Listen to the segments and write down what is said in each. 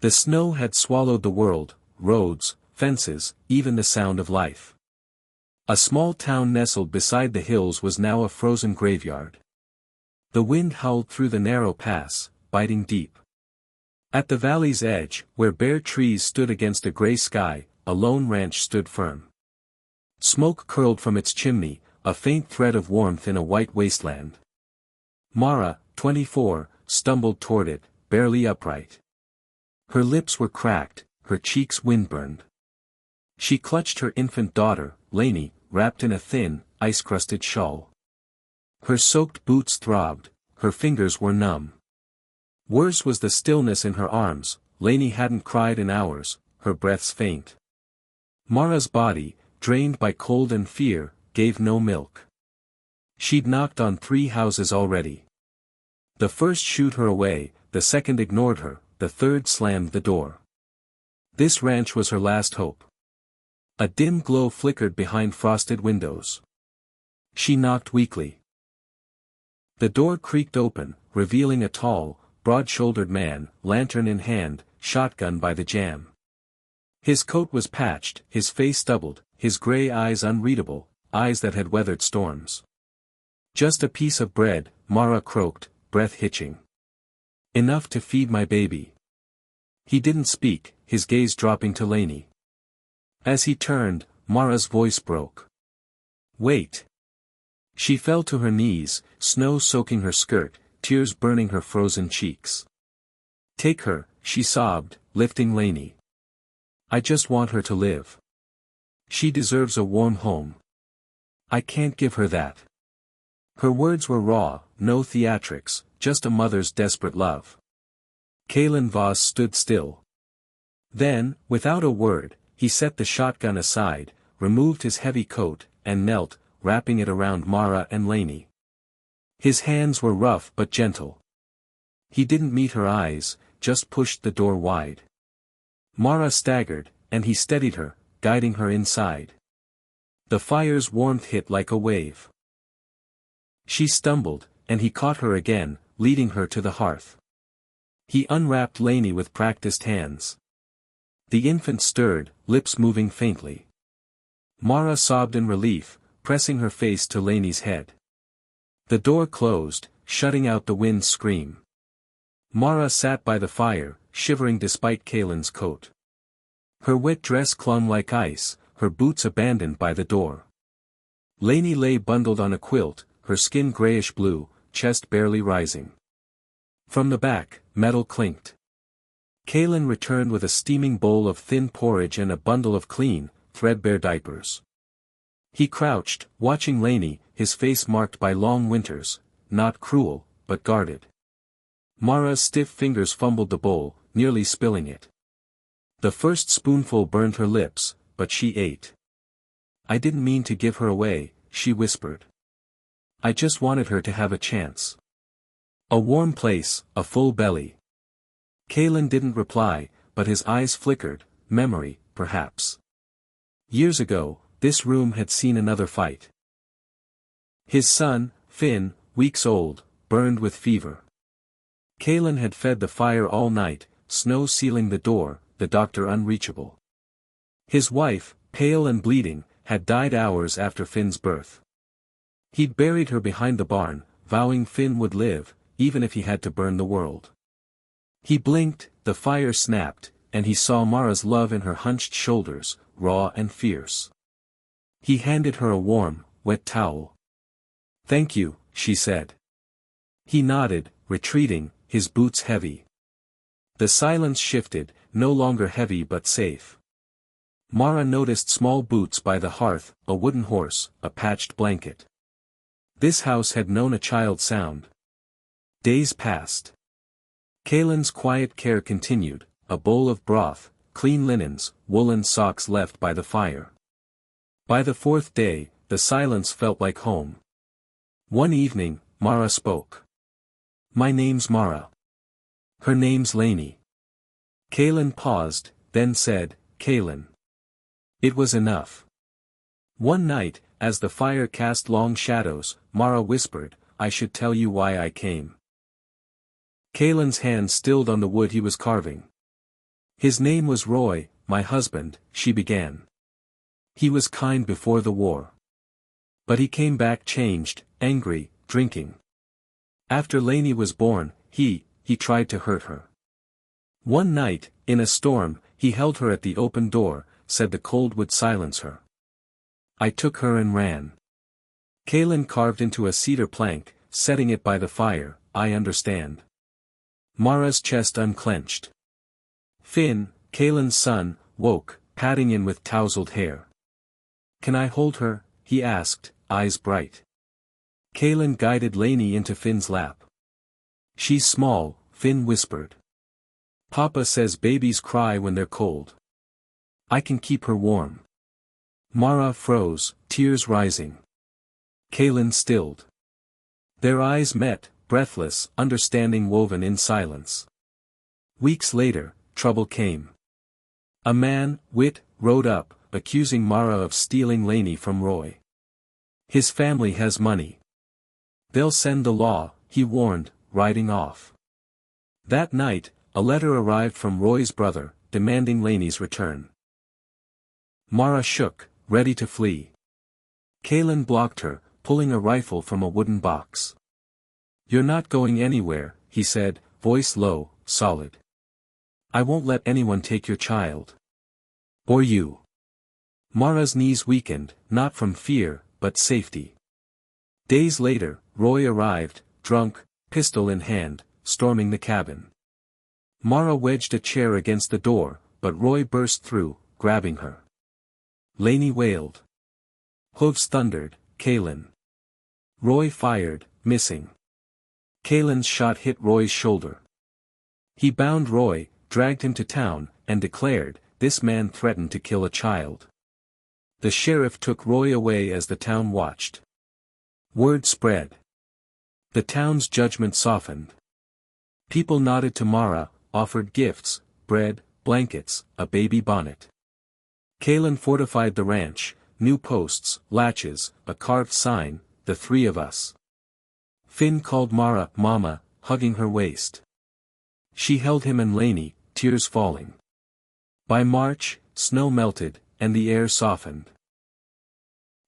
The snow had swallowed the world, roads, fences, even the sound of life. A small town nestled beside the hills was now a frozen graveyard. The wind howled through the narrow pass, biting deep. At the valley's edge, where bare trees stood against a gray sky, a lone ranch stood firm. Smoke curled from its chimney, a faint thread of warmth in a white wasteland. Mara, 24, stumbled toward it, barely upright. Her lips were cracked, her cheeks windburned. She clutched her infant daughter, Lainey, wrapped in a thin, ice-crusted shawl. Her soaked boots throbbed, her fingers were numb. Worse was the stillness in her arms. Lainey hadn't cried in hours, her breaths faint. Mara's body, drained by cold and fear, gave no milk. She'd knocked on 3 houses already. The first shooed her away, the second ignored her, the third slammed the door. This ranch was her last hope. A dim glow flickered behind frosted windows. She knocked weakly. The door creaked open, revealing a tall, broad-shouldered man, lantern in hand, shotgun by the jamb. His coat was patched, his face stubbled, his gray eyes unreadable, eyes that had weathered storms. "Just a piece of bread," Mara croaked, breath hitching. "Enough to feed my baby." He didn't speak, his gaze dropping to Lainey. As he turned, Mara's voice broke. "Wait." She fell to her knees, snow soaking her skirt, tears burning her frozen cheeks. "Take her," she sobbed, lifting Lainey. "I just want her to live. She deserves a warm home. I can't give her that." Her words were raw, no theatrics, just a mother's desperate love. Kalen Voss stood still. Then, without a word, he set the shotgun aside, removed his heavy coat, and knelt, wrapping it around Mara and Lainey. His hands were rough but gentle. He didn't meet her eyes, just pushed the door wide. Mara staggered, and he steadied her, guiding her inside. The fire's warmth hit like a wave. She stumbled, and he caught her again, leading her to the hearth. He unwrapped Lainey with practiced hands. The infant stirred, lips moving faintly. Mara sobbed in relief, pressing her face to Lainey's head. The door closed, shutting out the wind's scream. Mara sat by the fire, shivering despite Kalen's coat. Her wet dress clung like ice, her boots abandoned by the door. Lainey lay bundled on a quilt, her skin grayish-blue, chest barely rising. From the back, metal clinked. Kalen returned with a steaming bowl of thin porridge and a bundle of clean, threadbare diapers. He crouched, watching Lainey, his face marked by long winters, not cruel, but guarded. Mara's stiff fingers fumbled the bowl, nearly spilling it. The first spoonful burned her lips, but she ate. "I didn't mean to give her away," she whispered. "I just wanted her to have a chance. A warm place, a full belly." Kalen didn't reply, but his eyes flickered, memory, perhaps. Years ago, this room had seen another fight. His son, Finn, weeks old, burned with fever. Kalen had fed the fire all night, snow sealing the door, the doctor unreachable. His wife, pale and bleeding, had died hours after Finn's birth. He'd buried her behind the barn, vowing Finn would live, even if he had to burn the world. He blinked, the fire snapped, and he saw Mara's love in her hunched shoulders, raw and fierce. He handed her a warm, wet towel. "Thank you," she said. He nodded, retreating, his boots heavy. The silence shifted, no longer heavy but safe. Mara noticed small boots by the hearth, a wooden horse, a patched blanket. This house had known a child's sound. Days passed. Kalen's quiet care continued, a bowl of broth, clean linens, woolen socks left by the fire. By the 4th day, the silence felt like home. One evening, Mara spoke. "My name's Mara." "Her name's Lainey." Kalen paused, then said, "Kalen." It was enough. One night, as the fire cast long shadows, Mara whispered, "I should tell you why I came." Kalen's hand stilled on the wood he was carving. His name was Roy, my husband, she began. He was kind before the war. But he came back changed, angry, drinking. After Lainey was born, he tried to hurt her. One night, in a storm, he held her at the open door, said the cold would silence her. I took her and ran. Kaylin carved into a cedar plank, setting it by the fire, I understand. Mara's chest unclenched. Finn, Kaylin's son, woke, patting in with tousled hair. Can I hold her? He asked, eyes bright. Kaylin guided Lainey into Finn's lap. She's small, Finn whispered. Papa says babies cry when they're cold. I can keep her warm. Mara froze, tears rising. Kaylin stilled. Their eyes met, breathless, understanding woven in silence. Weeks later, trouble came. A man, Whit, rode up, accusing Mara of stealing Lainey from Roy. His family has money. They'll send the law, he warned, riding off. That night, a letter arrived from Roy's brother, demanding Lainey's return. Mara shook, ready to flee. Kaylin blocked her, pulling a rifle from a wooden box. You're not going anywhere, he said, voice low, solid. I won't let anyone take your child. Or you. Mara's knees weakened, not from fear, but safety. Days later, Roy arrived, drunk, pistol in hand, storming the cabin. Mara wedged a chair against the door, but Roy burst through, grabbing her. Lainey wailed. Hooves thundered, Kaylin. Roy fired, missing. Kaylin's shot hit Roy's shoulder. He bound Roy, dragged him to town, and declared, this man threatened to kill a child. The sheriff took Roy away as the town watched. Word spread. The town's judgment softened. People nodded to Mara, offered gifts, bread, blankets, a baby bonnet. Kaylin fortified the ranch, new posts, latches, a carved sign, the three of us. Finn called Mara, Mama, hugging her waist. She held him and Lainey, tears falling. By March, snow melted, and the air softened.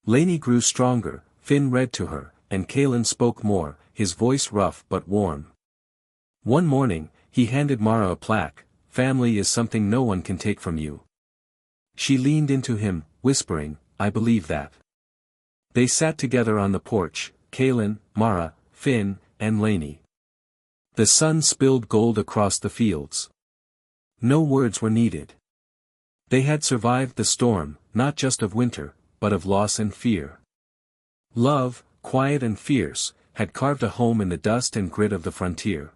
Lainey grew stronger, Finn read to her, and Kaylin spoke more, his voice rough but warm. One morning, he handed Mara a plaque, family is something no one can take from you. She leaned into him, whispering, I believe that. They sat together on the porch, Kaylin, Mara, Finn, and Lainey. The sun spilled gold across the fields. No words were needed. They had survived the storm, not just of winter, but of loss and fear. Love, quiet and fierce, had carved a home in the dust and grit of the frontier.